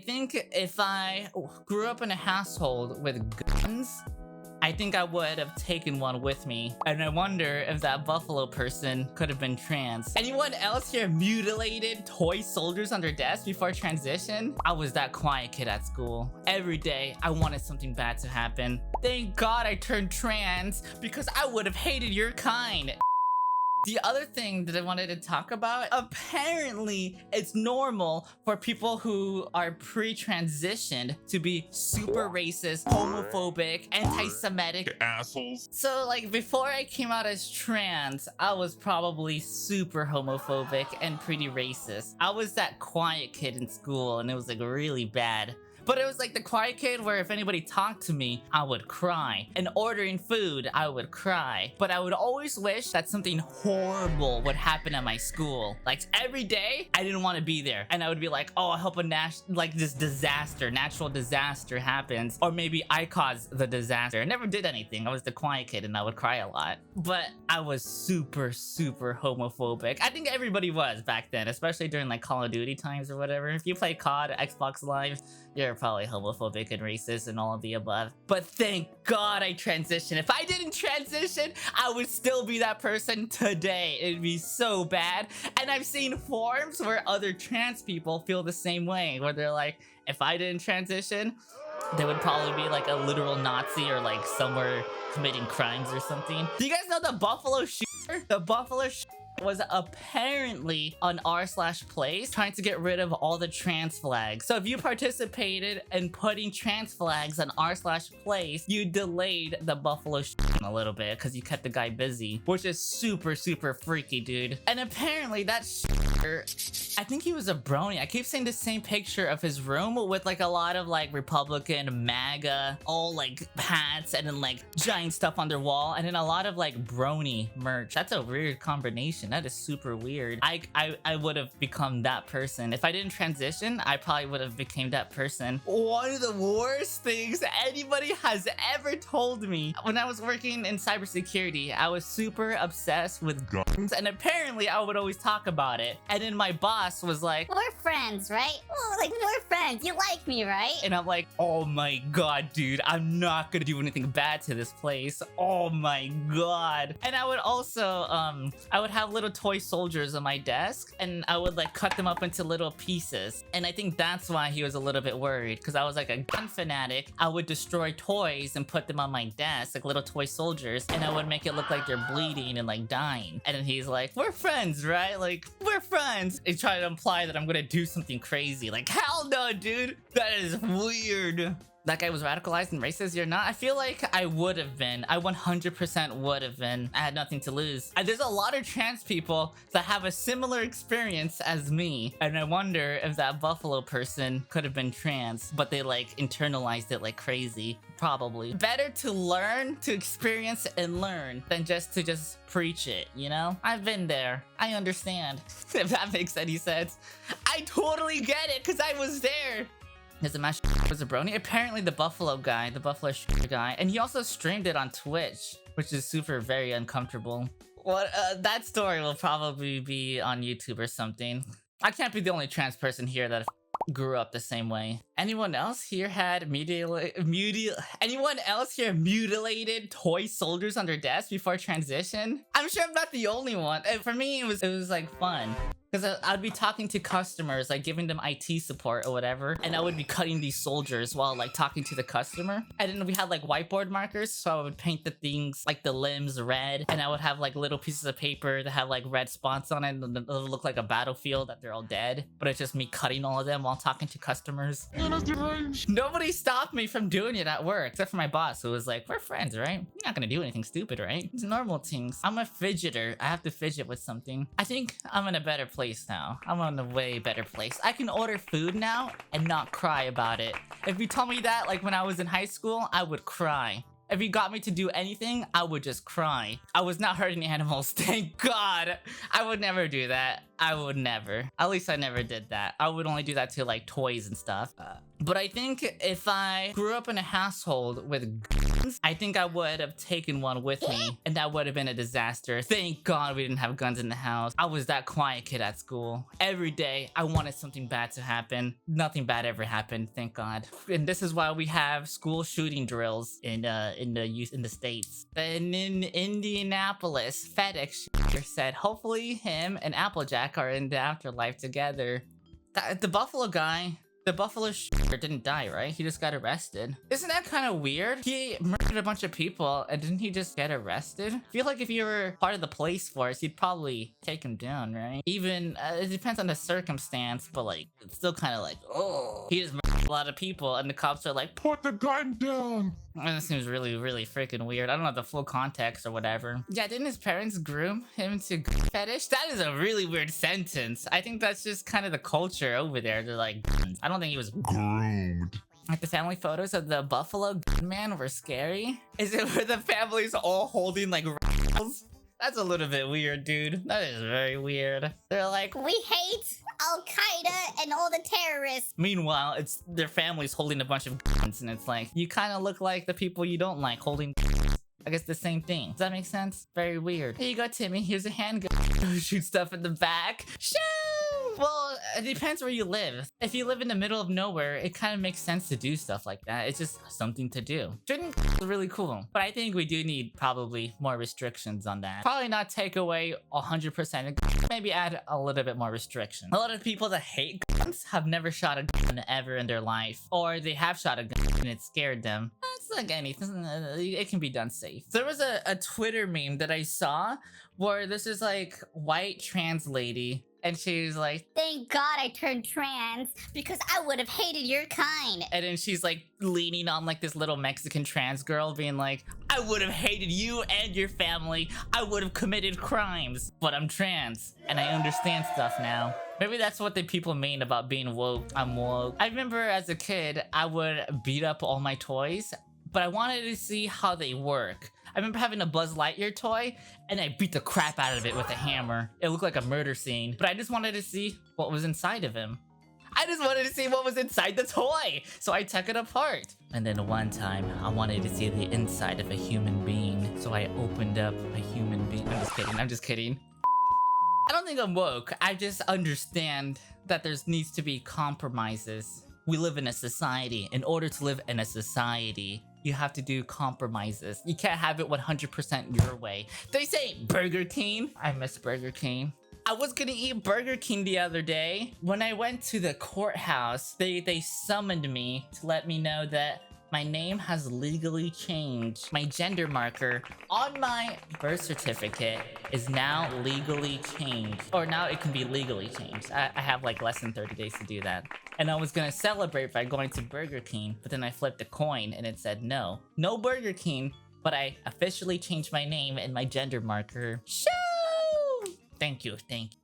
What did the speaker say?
think if I grew up in a household with guns, I think I would have taken one with me. And I wonder if that buffalo person could have been trans. Anyone else here mutilated toy soldiers on their desk before transition? I was that quiet kid at school. Every day, I wanted something bad to happen. Thank God I turned trans because I would have hated your kind. The other thing that I wanted to talk about, apparently it's normal for people who are pre-transitioned to be super racist, homophobic, anti-Semitic assholes. So like before I came out as trans, I was probably super homophobic and pretty racist. I was that quiet kid in school and it was like really bad. But it was like the quiet kid where if anybody talked to me, I would cry. And ordering food, I would cry. But I would always wish that something horrible would happen at my school. Like every day, I didn't want to be there. And I would be like, oh, I hope this natural disaster happens. Or maybe I caused the disaster. I never did anything. I was the quiet kid and I would cry a lot. But I was super, super homophobic. I think everybody was back then, especially during like Call of Duty times or whatever. If you play COD, Xbox Live, you're probably homophobic and racist and all of the above. But thank God I transitioned. If I didn't transition, I would still be that person today. It'd be so bad. And I've seen forums where other trans people feel the same way, where they're like, if I didn't transition, they would probably be like a literal Nazi or like somewhere committing crimes or something. Do you guys know the Buffalo shooter? The Buffalo shooter was apparently on r/place trying to get rid of all the trans flags. So if you participated in putting trans flags on r/place, you delayed the Buffalo a little bit because you kept the guy busy, which is super, super freaky, dude. And apparently that I think he was a brony. I keep seeing the same picture of his room with like a lot of like Republican MAGA, all like hats and then like giant stuff on their wall and then a lot of like brony merch. That's a weird combination. That is super weird. I would have become that person. If I didn't transition, I probably would have became that person. One of the worst things anybody has ever told me when I was working in cybersecurity, I was super obsessed with guns and apparently I would always talk about it. And then my boss was like, we're friends, right? Oh, like we're friends. You like me, right? And I'm like, oh my God, dude, I'm not gonna do anything bad to this place. Oh my God. And I would also, I would have little toy soldiers on my desk and I would like cut them up into little pieces. And I think that's why he was a little bit worried because I was like a gun fanatic. I would destroy toys and put them on my desk, like little toy soldiers, and I would make it look like they're bleeding and like dying. And then he's like, we're friends, right? Like, we're friends. He tried to imply that I'm gonna do something crazy. Like, hell no, dude. That is weird. That guy was radicalized and racist, you're not? I feel like I would have been. I 100% would have been. I had nothing to lose. And there's a lot of trans people that have a similar experience as me. And I wonder if that Buffalo person could have been trans, but they like internalized it like crazy. Probably. Better to learn, to experience and learn than just to preach it, you know? I've been there. I understand. If that makes any sense. I totally get it because I was there. Is it Mash was a brony? Apparently the Buffalo guy, the Buffalo guy, and he also streamed it on Twitch, which is super very uncomfortable. What? That story will probably be on YouTube or something. I can't be the only trans person here that grew up the same way. Anyone else here had anyone else here mutilated toy soldiers on their desk before transition? I'm sure I'm not the only one. And for me, it was like fun. Because I'd be talking to customers, like giving them IT support or whatever, and I would be cutting these soldiers while like talking to the customer. And then we had like whiteboard markers, so I would paint the things, like the limbs red, and I would have like little pieces of paper that have like red spots on it, and it'll look like a battlefield that they're all dead. But it's just me cutting all of them while talking to customers. Nobody stopped me from doing it at work, except for my boss, who was like, we're friends, right? You're not gonna do anything stupid, right? It's normal things. I'm a fidgeter. I have to fidget with something. I think I'm in a better place now. I'm on a way better place. I can order food now and not cry about it. If you told me that like when I was in high school, I would cry. If you got me to do anything, I would just cry. I was not hurting animals, thank God. I would never do that. I would never. At least I never did that. I would only do that to like toys and stuff. But I think if I grew up in a household with guns, guns, I think I would have taken one with me, and that would have been a disaster. Thank God we didn't have guns in the house. I was that quiet kid at school. Every day, I wanted something bad to happen. Nothing bad ever happened, thank God. And this is why we have school shooting drills in the States. And in Indianapolis, FedEx said, hopefully him and Applejack are in the afterlife together. The Buffalo guy, the Buffalo didn't die, right? He just got arrested. Isn't that kind of weird? He murdered a bunch of people and didn't he just get arrested? I feel like if you were part of the police force, you'd probably take him down, right? Even, it depends on the circumstance, but like, it's still kind of like, oh. He just murdered a lot of people and the cops are like, put the gun down. And this seems really, really freaking weird. I don't know the full context or whatever. Yeah, didn't his parents groom him to fetish? That is a really weird sentence. I think that's just kind of the culture over there. They're like, I don't think he was groomed. Like the family photos of the Buffalo gunman were scary. Is it where the family's all holding like rifles? That's a little bit weird, dude. That is very weird. They're like, we hate Al-Qaeda and all the terrorists. Meanwhile, it's their families holding a bunch of guns, and it's like, you kind of look like the people you don't like holding guns. I guess the same thing. Does that make sense? Very weird. Here you go, Timmy. Here's a handgun. Shoot stuff in the back. Shoo! Well, it depends where you live. If you live in the middle of nowhere, it kind of makes sense to do stuff like that. It's just something to do. Shooting is really cool, but I think we do need probably more restrictions on that. Probably not take away 100%. Maybe add a little bit more restriction. A lot of people that hate guns have never shot a gun ever in their life, or they have shot a gun and it scared them. It's like anything. It can be done safe. There was a Twitter meme that I saw where this is like white trans lady. And she's like, thank God I turned trans because I would have hated your kind. And then she's like leaning on like this little Mexican trans girl being like, I would have hated you and your family. I would have committed crimes, but I'm trans and I understand stuff now. Maybe that's what the people mean about being woke. I'm woke. I remember as a kid, I would beat up all my toys, but I wanted to see how they work. I remember having a Buzz Lightyear toy, and I beat the crap out of it with a hammer. It looked like a murder scene, but I just wanted to see what was inside of him. I just wanted to see what was inside the toy, so I took it apart. And then one time, I wanted to see the inside of a human being, so I opened up a human being. I'm just kidding. I don't think I'm woke. I just understand that there needs to be compromises. We live in a society. In order to live in a society, you have to do compromises. You can't have it 100% your way. They say Burger King. I miss Burger King. I was gonna eat Burger King the other day. When I went to the courthouse, they summoned me to let me know that my name has legally changed. My gender marker on my birth certificate is now legally changed. Or now it can be legally changed. I have like less than 30 days to do that. And I was gonna celebrate by going to Burger King, but then I flipped a coin and it said no. No Burger King, but I officially changed my name and my gender marker. Shoo! Thank you, thank you.